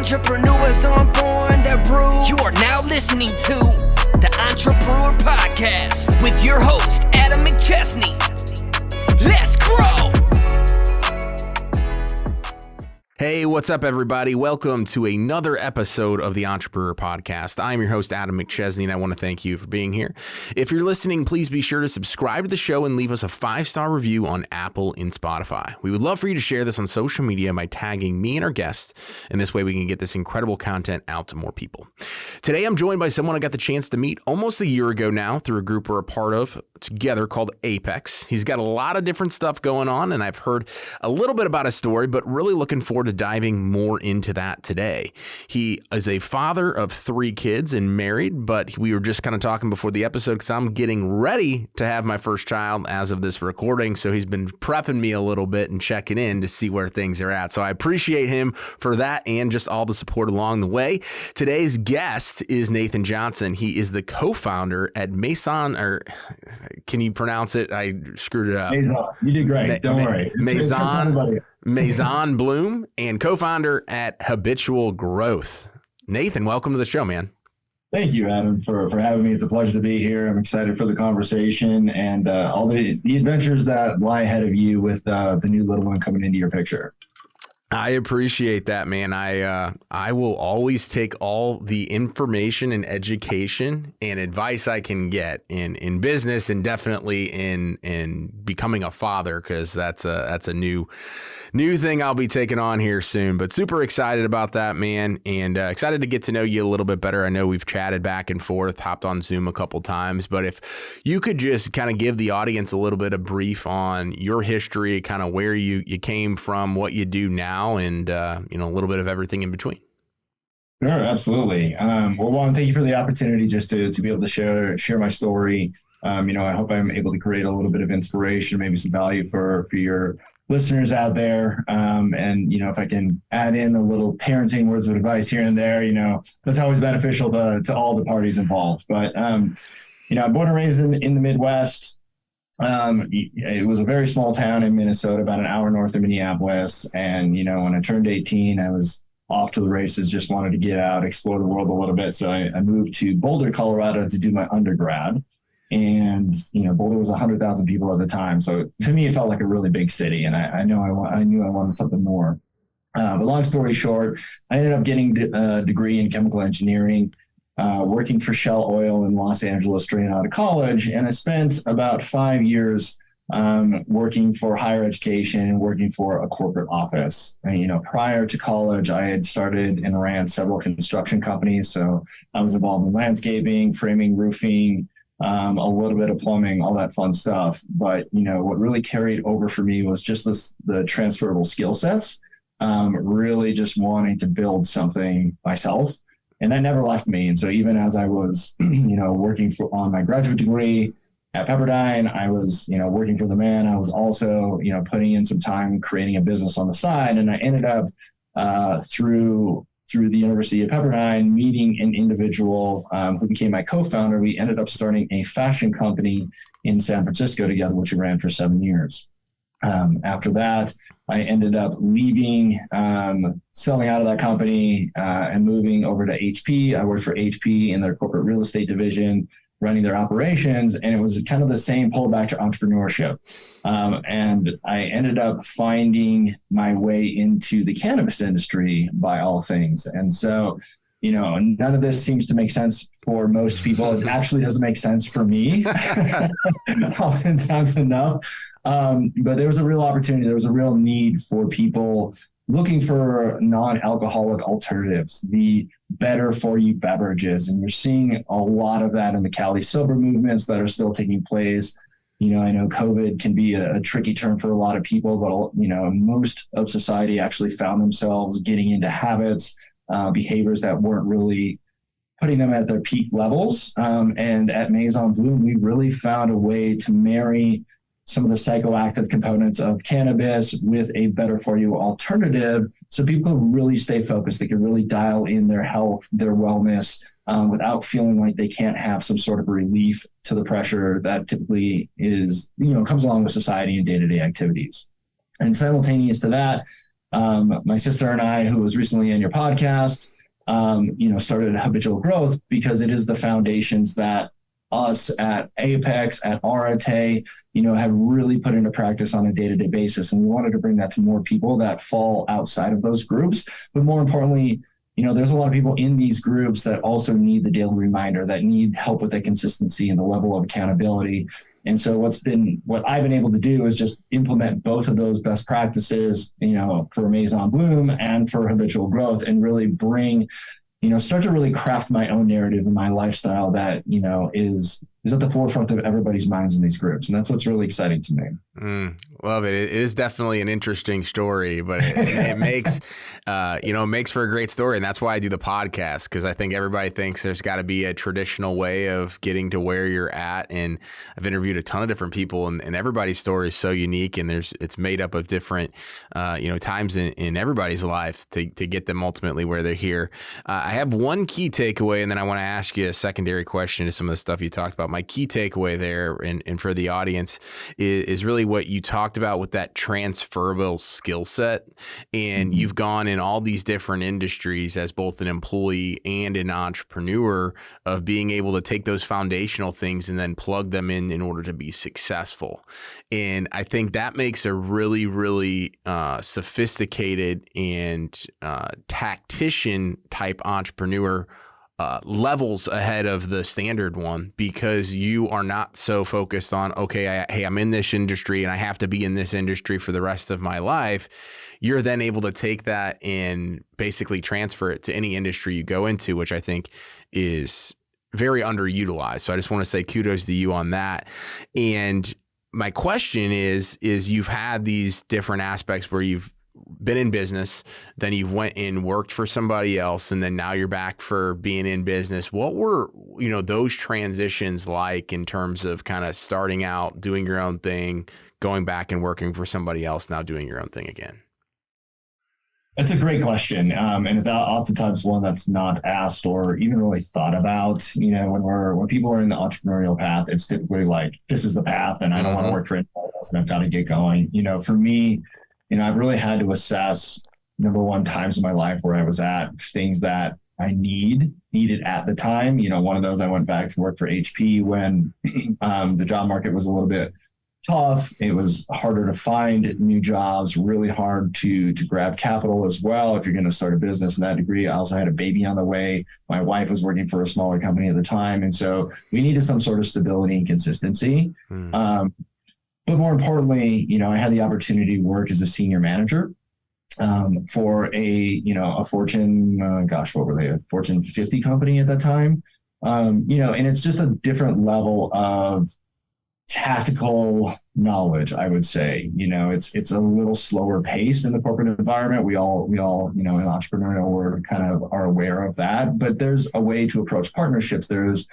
Entrepreneurs aren't born, they're brewed. You are now listening to the Entrepreneur Podcast with your host, Adam McChesney. Let's grow! Hey, what's up, everybody? Welcome to another episode of the Entrepreneur Podcast. I'm your host, Adam McChesney, and I want to thank you for being here. If you're listening, please be sure to subscribe to the show and leave us a 5-star review on Apple and Spotify. We would love for you to share this on social media by tagging me and our guests, and this way we can get this incredible content out to more people. Today, I'm joined by someone I got the chance to meet almost a year ago now through a group we're a part of together called Apex. He's got a lot of different stuff going on, and I've heard a little bit about his story, but really looking forward to diving more into that today. He is a father of 3 kids and married, but we were just kind of talking before the episode because I'm getting ready to have my first child as of this recording. So he's been prepping me a little bit and checking in to see where things are at. So I appreciate him for that and just all the support along the way. Today's guest is Nathan Johnson. He is the co-founder at Maison, or can you pronounce it? I screwed it up. Maison. You did great. Don't worry. Maison Bloom, and co-founder at Habitual Growth. Nathan, welcome to the show, man. Thank you, Adam, for having me. It's a pleasure to be here. I'm excited for the conversation and all the adventures that lie ahead of you with the new little one coming into your picture. I appreciate that, man. I will always take all the information and education and advice I can get in business, and definitely in becoming a father, because that's a new thing I'll be taking on here soon. But super excited about that, man, and excited to get to know you a little bit better. I know we've chatted back and forth, hopped on Zoom a couple times, but if you could just kind of give the audience a little bit of brief on your history, kind of where you came from, what you do now, and a little bit of everything in between. Sure, absolutely. Well, thank you for the opportunity just to be able to share my story. I hope I'm able to create a little bit of inspiration, maybe some value for your listeners out there. If I can add in a little parenting words of advice here and there, that's always beneficial to all the parties involved. But, I'm born and raised in the Midwest. It was a very small town in Minnesota, about an hour north of Minneapolis. And, when I turned 18, I was off to the races, just wanted to get out, explore the world a little bit. So I moved to Boulder, Colorado to do my undergrad. And, Boulder was 100,000 people at the time. So to me, it felt like a really big city. And I knew I wanted something more. But long story short, I ended up getting a degree in chemical engineering, working for Shell Oil in Los Angeles straight out of college. And I spent about 5 years working for higher education, working for a corporate office. And, prior to college, I had started and ran several construction companies. So I was involved in landscaping, framing, roofing, a little bit of plumbing, all that fun stuff. But, what really carried over for me was just the transferable skill sets, really just wanting to build something myself. And that never left me. And so even as I was, working on my graduate degree at Pepperdine, I was, working for the man. I was also, putting in some time creating a business on the side. And I ended up through the University of Pepperdine meeting an individual who became my co-founder. We ended up starting a fashion company in San Francisco together, which we ran for 7 years. After that, I ended up leaving, selling out of that company and moving over to HP. I worked for HP in their corporate real estate division, running their operations, and it was kind of the same pullback to entrepreneurship. And I ended up finding my way into the cannabis industry by all things. And so, none of this seems to make sense for most people. It actually doesn't make sense for me, oftentimes enough. But there was a real opportunity. There was a real need for people looking for non-alcoholic alternatives, the better for you beverages. And you're seeing a lot of that in the Cali sober movements that are still taking place. I know COVID can be a tricky term for a lot of people, but, most of society actually found themselves getting into habits, behaviors that weren't really putting them at their peak levels. And at Maison Bloom, we really found a way to marry some of the psychoactive components of cannabis with a better for you alternative, so people really stay focused. They can really dial in their health, their wellness, without feeling like they can't have some sort of relief to the pressure that typically is, comes along with society and day-to-day activities. And simultaneous to that, My sister and I, who was recently in your podcast, started Habitual Growth because it is the foundations that us at Apex, at Arate, have really put into practice on a day-to-day basis. And we wanted to bring that to more people that fall outside of those groups. But more importantly, there's a lot of people in these groups that also need the daily reminder, that need help with the consistency and the level of accountability. And so what I've been able to do is just implement both of those best practices, for Maison Bloom and for Habitual Growth, and really bring, start to really craft my own narrative and my lifestyle that, is at the forefront of everybody's minds in these groups. And that's what's really exciting to me. Love it. It is definitely an interesting story, but it makes, makes for a great story. And that's why I do the podcast, because I think everybody thinks there's got to be a traditional way of getting to where you're at. And I've interviewed a ton of different people, and everybody's story is so unique, and it's made up of different, times in everybody's life to get them ultimately where they're here. I have one key takeaway, and then I want to ask you a secondary question to some of the stuff you talked about. My key takeaway there, and for the audience, is really what you talked about with that transferable skill set. And you've gone in all these different industries as both an employee and an entrepreneur, of being able to take those foundational things and then plug them in order to be successful. And I think that makes a really, really sophisticated and tactician type entrepreneur levels ahead of the standard one, because you are not so focused on, okay, I'm in this industry and I have to be in this industry for the rest of my life. You're then able to take that and basically transfer it to any industry you go into, which I think is very underutilized. So I just want to say kudos to you on that. And my question is you've had these different aspects where you've been in business, then you went and worked for somebody else, and then now you're back for being in business. What were, those transitions like in terms of kind of starting out, doing your own thing, going back and working for somebody else, now doing your own thing again? That's a great question. And it's oftentimes one that's not asked or even really thought about. When people are in the entrepreneurial path, it's typically like, this is the path and I don't want to work for anyone else and I've got to get going. For me, I've really had to assess, number one, times in my life where I was at, things that I needed at the time. One of those, I went back to work for HP when the job market was a little bit tough. It was harder to find new jobs, really hard to grab capital as well if you're going to start a business in that degree. I also had a baby on the way. My wife was working for a smaller company at the time. And so we needed some sort of stability and consistency. But more importantly, I had the opportunity to work as a senior manager for a Fortune, what were they? A Fortune 50 company at that time. And it's just a different level of tactical knowledge, I would say. It's a little slower paced in the corporate environment. We all, in entrepreneurial, we're kind of are aware of that, but there's a way to approach partnerships. There's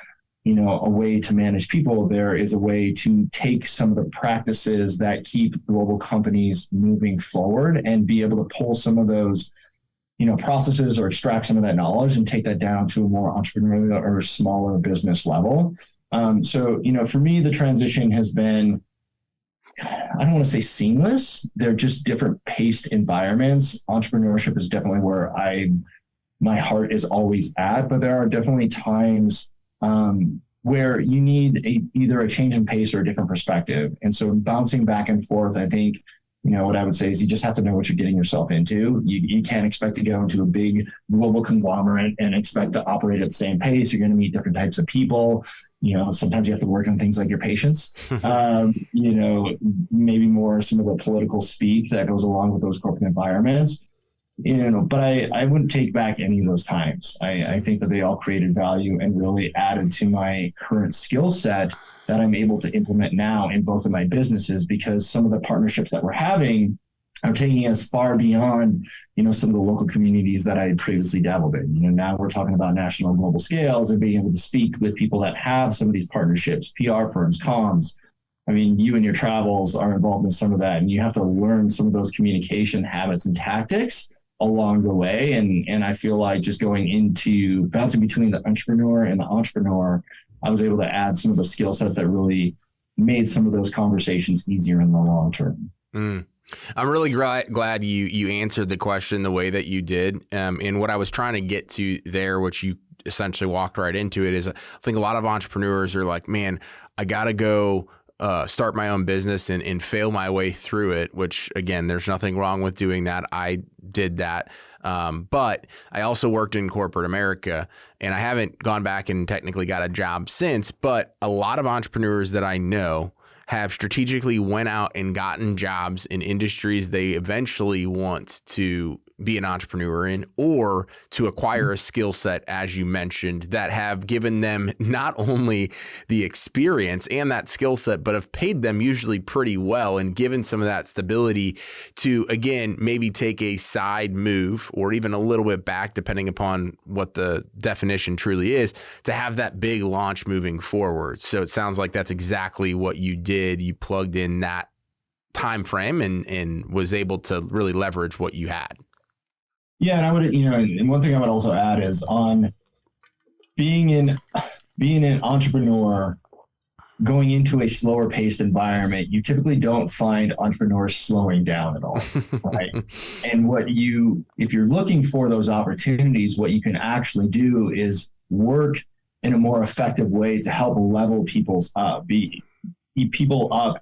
a way to manage people. There is a way to take some of the practices that keep global companies moving forward and be able to pull some of those, processes or extract some of that knowledge and take that down to a more entrepreneurial or smaller business level. So, for me, the transition has been, I don't want to say seamless. They're just different paced environments. Entrepreneurship is definitely where my heart is always at, but there are definitely times where you need either a change in pace or a different perspective. And so bouncing back and forth, I think, what I would say is you just have to know what you're getting yourself into. You can't expect to go into a big global conglomerate and expect to operate at the same pace. You're going to meet different types of people. Sometimes you have to work on things like your patience, maybe more some of the political speak that goes along with those corporate environments. But I wouldn't take back any of those times. I think that they all created value and really added to my current skill set that I'm able to implement now in both of my businesses, because some of the partnerships that we're having are taking us far beyond, some of the local communities that I had previously dabbled in. Now we're talking about national and global scales and being able to speak with people that have some of these partnerships, PR firms, comms. I mean, you and your travels are involved in some of that, and you have to learn some of those communication habits and tactics along the way. And I feel like just going into bouncing between the entrepreneur and the entrepreneur, I was able to add some of the skill sets that really made some of those conversations easier in the long term. I'm really glad you answered the question the way that you did. And what I was trying to get to there, which you essentially walked right into it, is I think a lot of entrepreneurs are like, man, I got to go start my own business and fail my way through it, which again, there's nothing wrong with doing that. I did that. But I also worked in corporate America, and I haven't gone back and technically got a job since, but a lot of entrepreneurs that I know have strategically went out and gotten jobs in industries they eventually want to be an entrepreneur in, or to acquire a skill set, as you mentioned, that have given them not only the experience and that skill set, but have paid them usually pretty well and given some of that stability to, again, maybe take a side move or even a little bit back, depending upon what the definition truly is, to have that big launch moving forward. So it sounds like that's exactly what you did. You plugged in that time frame and was able to really leverage what you had. Yeah, and I would, and one thing I would also add is on being an entrepreneur going into a slower paced environment, you typically don't find entrepreneurs slowing down at all, right? And if you're looking for those opportunities, what you can actually do is work in a more effective way to help level people up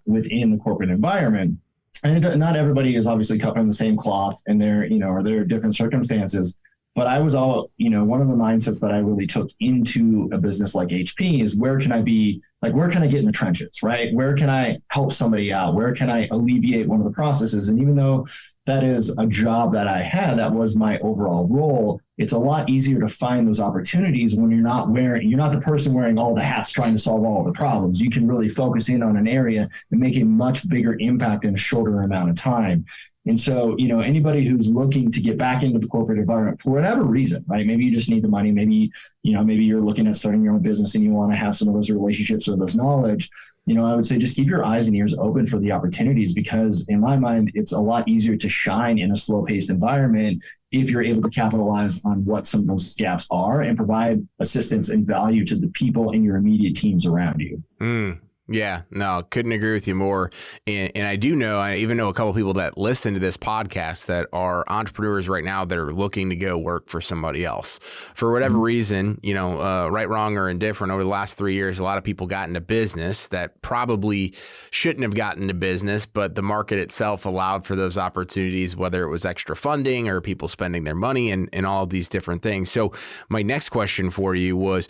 within the corporate environment. And not everybody is obviously cut from the same cloth, and there are different circumstances. But I was one of the mindsets that I really took into a business like HP is where can I get in the trenches, right? Where can I help somebody out? Where can I alleviate one of the processes? And even though that is a job that I had, that was my overall role, it's a lot easier to find those opportunities when you're not the person wearing all the hats trying to solve all the problems. You can really focus in on an area and make a much bigger impact in a shorter amount of time. And so, anybody who's looking to get back into the corporate environment for whatever reason, right? Maybe you just need the money. Maybe you're looking at starting your own business and you want to have some of those relationships or this knowledge. I would say just keep your eyes and ears open for the opportunities, because in my mind, it's a lot easier to shine in a slow-paced environment if you're able to capitalize on what some of those gaps are and provide assistance and value to the people in your immediate teams around you. Yeah, no, couldn't agree with you more. And I even know a couple of people that listen to this podcast that are entrepreneurs right now that are looking to go work for somebody else. For whatever reason, right, wrong, or indifferent, over the last 3 years, a lot of people got into business that probably shouldn't have gotten into business, but the market itself allowed for those opportunities, whether it was extra funding or people spending their money and all of these different things. So my next question for you was,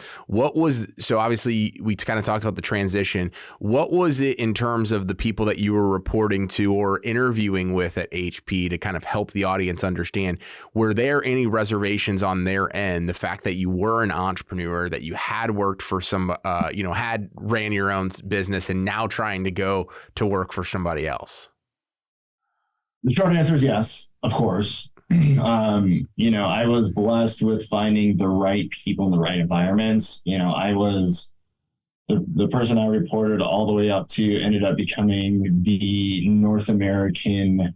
so obviously we kind of talked about the transition. What was it in terms of the people that you were reporting to or interviewing with at HP to kind of help the audience understand? Were there any reservations on their end? The fact that you were an entrepreneur, that you had worked for had ran your own business and now trying to go to work for somebody else? The short answer is yes, of course. I was blessed with finding the right people in the right environments. I was the person I reported all the way up to ended up becoming the North American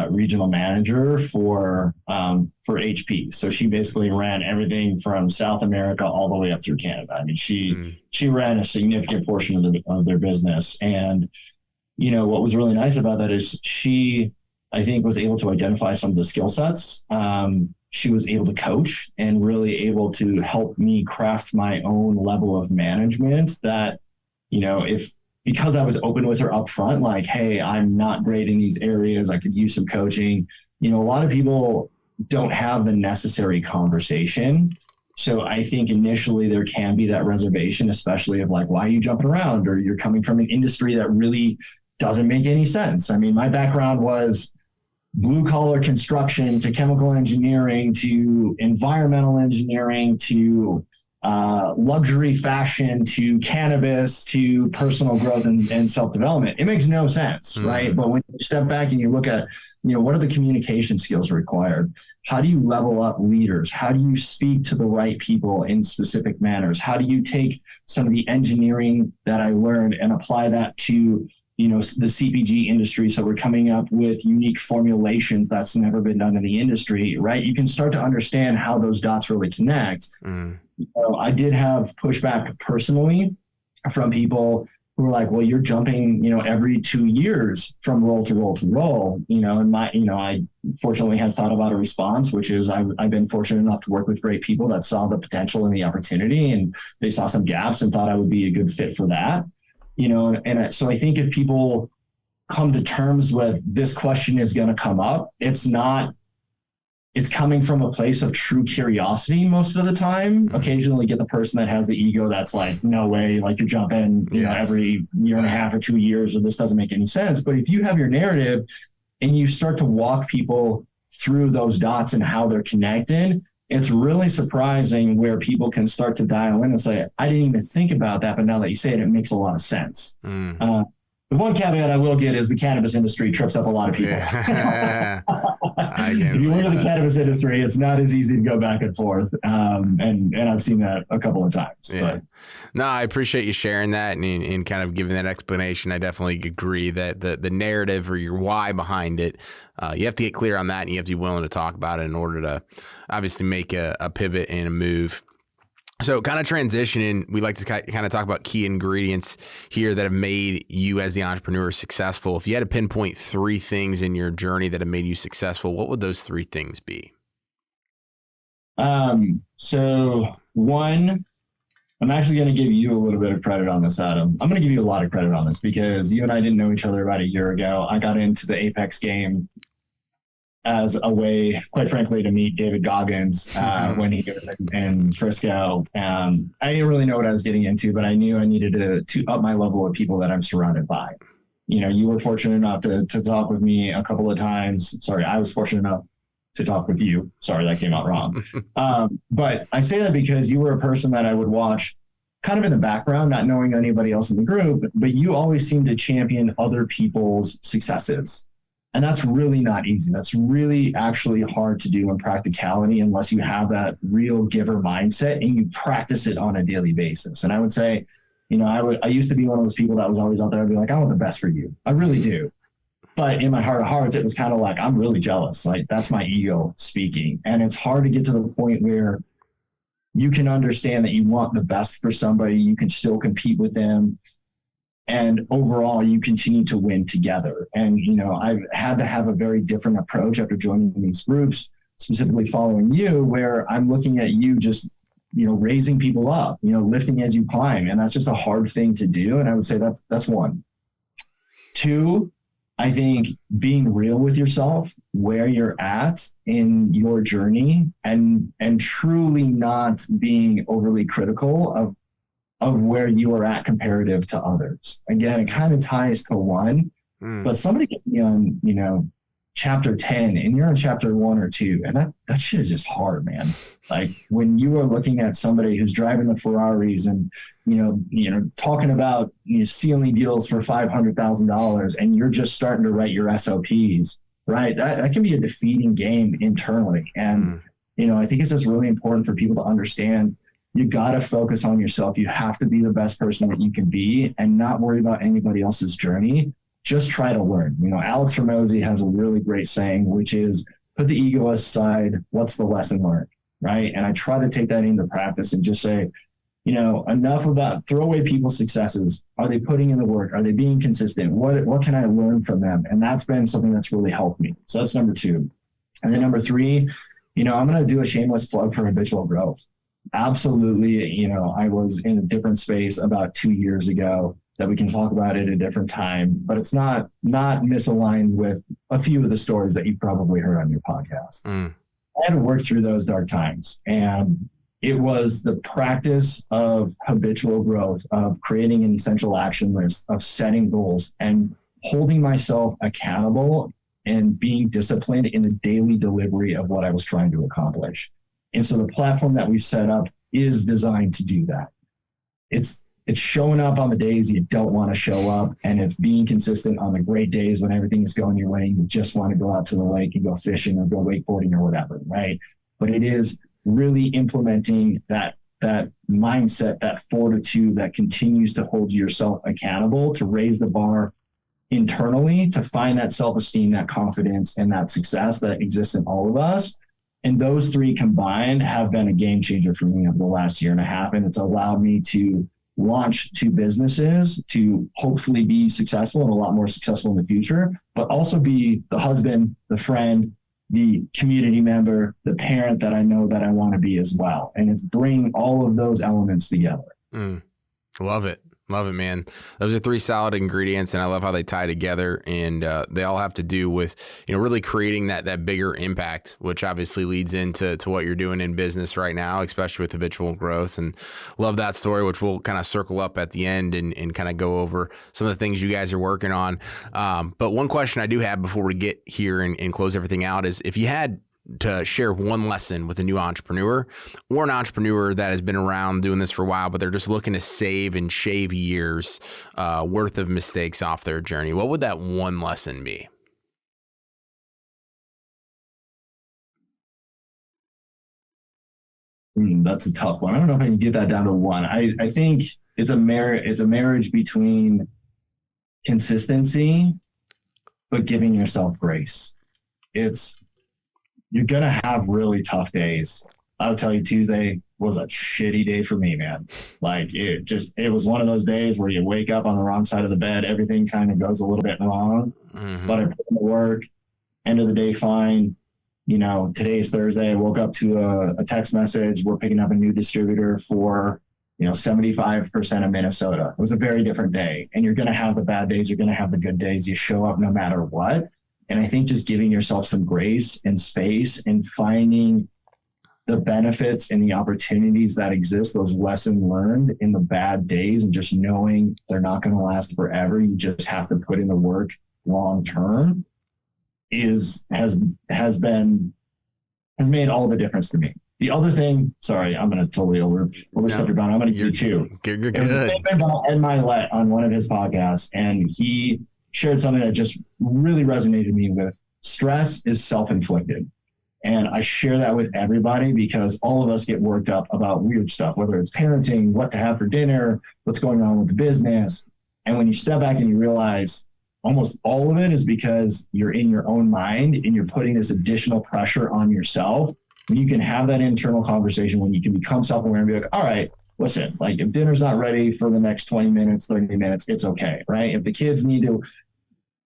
regional manager for HP. So she basically ran everything from South America all the way up through Canada. I mean, she ran a significant portion of their business. And, what was really nice about that is she, I think, was able to identify some of the skill sets. She was able to coach and really able to help me craft my own level of management that, because I was open with her up front, like, hey, I'm not great in these areas, I could use some coaching. A lot of people don't have the necessary conversation. So I think initially there can be that reservation, especially of like, why are you jumping around? Or you're coming from an industry that really doesn't make any sense. I mean, my background was blue collar construction to chemical engineering to environmental engineering to luxury fashion to cannabis to personal growth and self-development. It makes no sense, right? But when you step back and you look at, what are the communication skills required? How do you level up leaders? How do you speak to the right people in specific manners? How do you take some of the engineering that I learned and apply that to the CPG industry? So we're coming up with unique formulations that's never been done in the industry, right? You can start to understand how those dots really connect. I did have pushback personally from people who are like, well, you're jumping, every 2 years from role to role to role, and I fortunately had thought about a response, which is I've been fortunate enough to work with great people that saw the potential and the opportunity, and they saw some gaps and thought I would be a good fit for that, and so I think if people come to terms with this question is going to come up, it's coming from a place of true curiosity most of the time. Occasionally get the person that has the ego that's like, no way, like you're jumping, every year and a half or 2 years, or this doesn't make any sense. But if you have your narrative and you start to walk people through those dots and how they're connected, it's really surprising where people can start to dial in and say, I didn't even think about that, but now that you say it, it makes a lot of sense. The one caveat I will get is the cannabis industry trips up a lot of people. If you work in the cannabis industry, it's not as easy to go back and forth. And I've seen that a couple of times. Yeah. But. No, I appreciate you sharing that and kind of giving that explanation. I definitely agree that the narrative or your why behind it, you have to get clear on that, and you have to be willing to talk about it in order to obviously make a pivot and a move. So kind of transitioning, we like to kind of talk about key ingredients here that have made you as the entrepreneur successful. If you had to pinpoint 3 things in your journey that have made you successful, what would those 3 things be? So one, I'm actually going to give you a little bit of credit on this, Adam. I'm going to give you a lot of credit on this because you and I didn't know each other about a year ago. I got into the Apex game as a way, quite frankly, to meet David Goggins when he was in Frisco. I didn't really know what I was getting into, but I knew I needed to up my level of people that I'm surrounded by. You were fortunate enough to talk with me a couple of times. Sorry, I was fortunate enough to talk with you. Sorry, that came out wrong. But I say that because you were a person that I would watch kind of in the background, not knowing anybody else in the group, but you always seem to champion other people's successes. And that's really not easy. That's really actually hard to do in practicality unless you have that real giver mindset and you practice it on a daily basis. And I would say, I used to be one of those people that was always out there. I'd be like, I want the best for you. I really do. But in my heart of hearts, it was kind of like, I'm really jealous. Like that's my ego speaking. And it's hard to get to the point where you can understand that you want the best for somebody. You can still compete with them. And overall, you continue to win together. And, I've had to have a very different approach after joining these groups, specifically following you, where I'm looking at you just, raising people up, lifting as you climb. And that's just a hard thing to do. And I would say that's one. 2, I think being real with yourself, where you're at in your journey and truly not being overly critical of where you are at comparative to others. Again, it kind of ties to 1, but somebody get me on, chapter 10 and you're on chapter 1 or 2. And that shit is just hard, man. Like when you are looking at somebody who's driving the Ferraris and, talking about sealing deals for $500,000 and you're just starting to write your SOPs, right? That can be a defeating game internally. And, I think it's just really important for people to understand you got to focus on yourself. You have to be the best person that you can be and not worry about anybody else's journey. Just try to learn. Alex Hormozy has a really great saying, which is put the ego aside. What's the lesson learned? Right. And I try to take that into practice and just say, enough about throw away people's successes. Are they putting in the work? Are they being consistent? What can I learn from them? And that's been something that's really helped me. So that's number 2. And then number 3, I'm going to do a shameless plug for Habitual Growth. Absolutely. I was in a different space about 2 years ago that we can talk about at a different time, but it's not misaligned with a few of the stories that you've probably heard on your podcast. I had to work through those dark times, and it was the practice of habitual growth, of creating an essential action list, of setting goals and holding myself accountable and being disciplined in the daily delivery of what I was trying to accomplish. And so the platform that we set up is designed to do that. It's showing up on the days you don't want to show up, and it's being consistent on the great days when everything is going your way and you just want to go out to the lake and go fishing or go wakeboarding or whatever, right? But it is really implementing that mindset, that fortitude that continues to hold yourself accountable, to raise the bar internally, to find that self-esteem, that confidence, and that success that exists in all of us. And those 3 combined have been a game changer for me over the last year and a half. And it's allowed me to launch 2 businesses to hopefully be successful and a lot more successful in the future, but also be the husband, the friend, the community member, the parent that I know that I want to be as well. And it's bringing all of those elements together. Love it. Love it, man. Those are 3 solid ingredients, and I love how they tie together, and they all have to do with, really creating that bigger impact, which obviously leads into what you're doing in business right now, especially with habitual growth. And love that story, which we'll kind of circle up at the end and kind of go over some of the things you guys are working on. But one question I do have before we get here and close everything out is, if you had to share one lesson with a new entrepreneur or an entrepreneur that has been around doing this for a while, but they're just looking to save and shave years worth of mistakes off their journey, what would that one lesson be? That's a tough one. I don't know if I can get that down to one. I think it's a marriage between consistency, but giving yourself grace. You're going to have really tough days. I'll tell you, Tuesday was a shitty day for me, man. Like it was one of those days where you wake up on the wrong side of the bed. Everything kind of goes a little bit wrong, but I put in the work, end of the day, fine. Today's Thursday. I woke up to a text message. We're picking up a new distributor for, 75% of Minnesota. It was a very different day, and you're going to have the bad days. You're going to have the good days. You show up no matter what. And I think just giving yourself some grace and space and finding the benefits and the opportunities that exist, those lessons learned in the bad days, and just knowing they're not going to last forever. You just have to put in the work long term has made all the difference to me. The other thing, sorry, I'm going to totally overstep your bound. I'm going to do 2. It was Ed Milet on one of his podcasts, and he shared something that just really resonated me with. Stress is self-inflicted. And I share that with everybody because all of us get worked up about weird stuff, whether it's parenting, what to have for dinner, what's going on with the business. And when you step back and you realize almost all of it is because you're in your own mind and you're putting this additional pressure on yourself, when you can have that internal conversation, when you can become self-aware and be like, all right, listen, like if dinner's not ready for the next 20 minutes, 30 minutes, it's okay, right? If the kids need to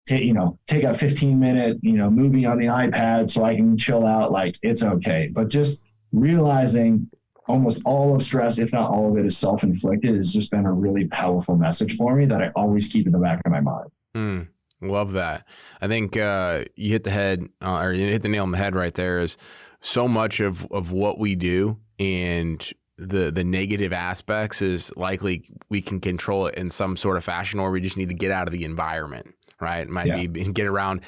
take a 15-minute, movie on the iPad so I can chill out, like it's okay. But just realizing almost all of stress, if not all of it, is self-inflicted has just been a really powerful message for me that I always keep in the back of my mind. Love that. I think you hit the head or you hit the nail on the head right there. Is so much of what we do and the negative aspects is likely we can control it in some sort of fashion, or we just need to get out of the environment. Right. It might be get around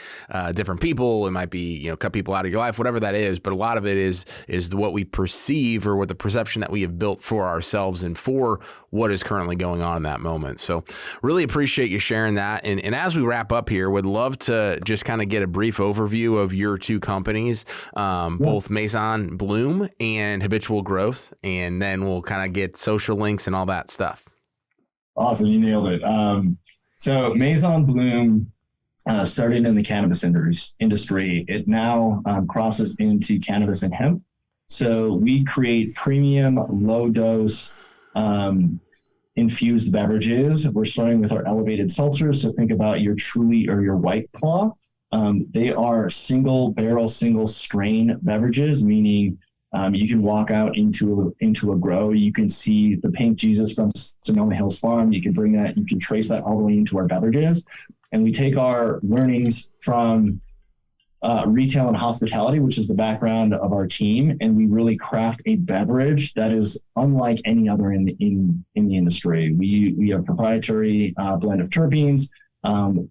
different people. It might be, cut people out of your life, whatever that is. But a lot of it is what we perceive or what the perception that we have built for ourselves and for what is currently going on in that moment. So really appreciate you sharing that. And as we wrap up here, would love to just kind of get a brief overview of your 2 companies, both Maison Bloom and Habitual Growth. And then we'll kind of get social links and all that stuff. Awesome. You nailed it. So Maison Bloom started in the cannabis industry. It now crosses into cannabis and hemp. So we create premium, low-dose infused beverages. We're starting with our elevated seltzers. So think about your Truly or your White Claw. They are single barrel, single strain beverages, meaning you can walk out into a grow. You can see the pink Jesus from Sonoma Hills Farm. You can bring that, you can trace that all the way into our beverages. And we take our learnings from retail and hospitality, which is the background of our team, and we really craft a beverage that is unlike any other in the industry. We have proprietary blend of terpenes.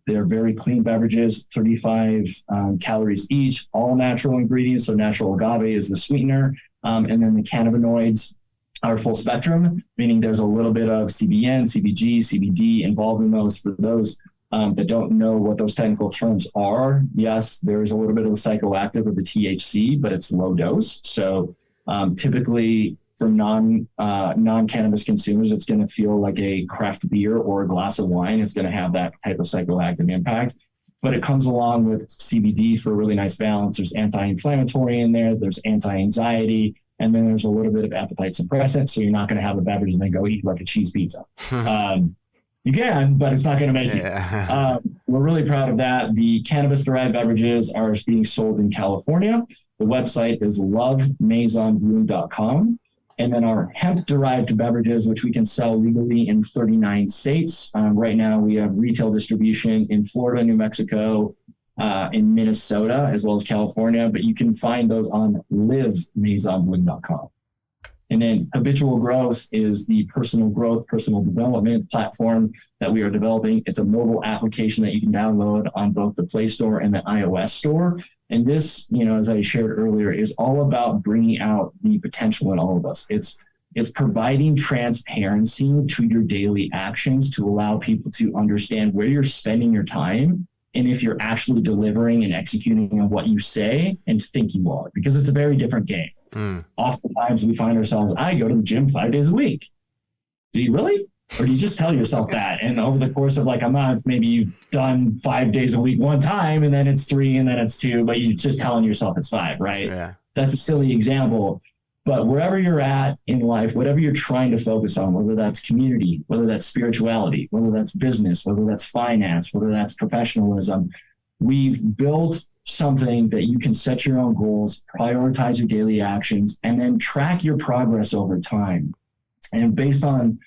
They're very clean beverages, 35 calories each, all natural ingredients. So natural agave is the sweetener. And then the cannabinoids are full spectrum, meaning there's a little bit of CBN, CBG, CBD involved in those. For those that don't know what those technical terms are, yes, there's a little bit of the psychoactive of the THC, but it's low dose. So typically for non-cannabis consumers, it's going to feel like a craft beer or a glass of wine. It's going to have that type of psychoactive impact, but it comes along with CBD for a really nice balance. There's anti-inflammatory in there. There's anti-anxiety. And then there's a little bit of appetite suppressant. So you're not going to have a beverage and then go eat like a cheese pizza. You can, but it's not going to make you. We're really proud of that. The cannabis-derived beverages are being sold in California. The website is lovemaisonbloom.com. And then our hemp-derived beverages, which we can sell legally in 39 states. Right now, we have retail distribution in Florida, New Mexico, in Minnesota, as well as California. But you can find those on livemaisonbloom.com. And then Habitual Growth is the personal growth, personal development platform that we are developing. It's a mobile application that you can download on both the Play Store and the iOS store. And this, as I shared earlier, is all about bringing out the potential in all of us. It's providing transparency to your daily actions to allow people to understand where you're spending your time and if you're actually delivering and executing on what you say and think you are, because it's a very different game. Oftentimes we find ourselves, I go to the gym 5 days a week. Do you really? Or do you just tell yourself that? And over the course of like a month, maybe you've done 5 days a week one time, and then it's 3, and then it's 2, but you're just telling yourself it's 5, right? Yeah. That's a silly example. But wherever you're at in life, whatever you're trying to focus on, whether that's community, whether that's spirituality, whether that's business, whether that's finance, whether that's professionalism, we've built something that you can set your own goals, prioritize your daily actions, and then track your progress over time. And based on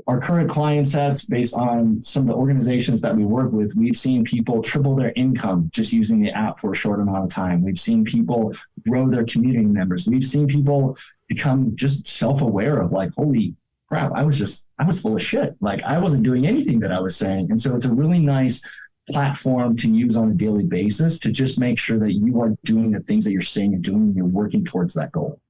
our current client sets, based on some of the organizations that we work with, we've seen people triple their income just using the app for a short amount of time. We've seen people grow their community members. We've seen people become just self-aware of like, holy crap, I was full of shit. Like I wasn't doing anything that I was saying. And so it's a really nice platform to use on a daily basis to just make sure that you are doing the things that you're saying and doing, and you're working towards that goal.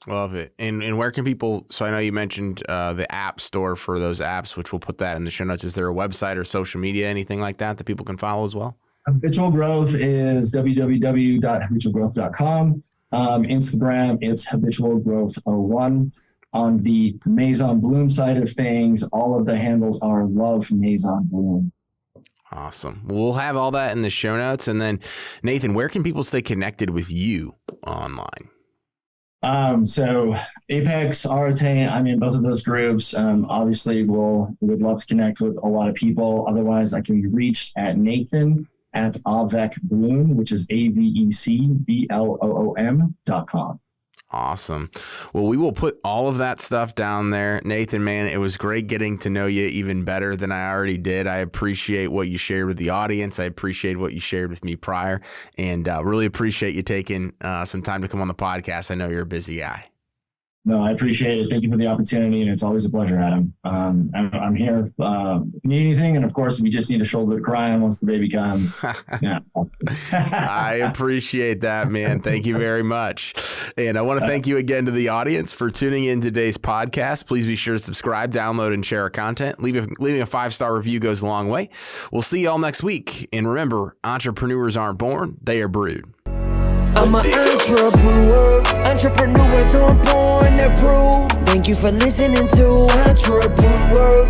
Love it. And where can people, so I know you mentioned the app store for those apps, which we'll put that in the show notes. Is there a website or social media, anything like that people can follow as well? Habitual Growth is www.habitualgrowth.com. Instagram, it's Habitual Growth 01. On the Maison Bloom side of things, all of the handles are Love Maison Bloom. Awesome. We'll have all that in the show notes. And then, Nathan, where can people stay connected with you online? So Apex, Arate, I'm in both of those groups. Obviously, would love to connect with a lot of people. Otherwise, I can be reached at Nathan at avecbloom, which is AVECBLOOM.com. Awesome. Well, we will put all of that stuff down there. Nathan, man, it was great getting to know you even better than I already did. I appreciate what you shared with the audience. I appreciate what you shared with me prior, and really appreciate you taking some time to come on the podcast. I know you're a busy guy. No, I appreciate it. Thank you for the opportunity, and it's always a pleasure, Adam. I'm here if you need anything, and of course, we just need a shoulder to cry on once the baby comes. Yeah. I appreciate that, man. Thank you very much. And I want to thank you again to the audience for tuning in today's podcast. Please be sure to subscribe, download, and share our content. Leaving a 5-star review goes a long way. We'll see you all next week. And remember, entrepreneurs aren't born, they are brewed. I'm an entrepreneur. Entrepreneurs aren't born, they're brewed. Thank you for listening to Entrepreneur.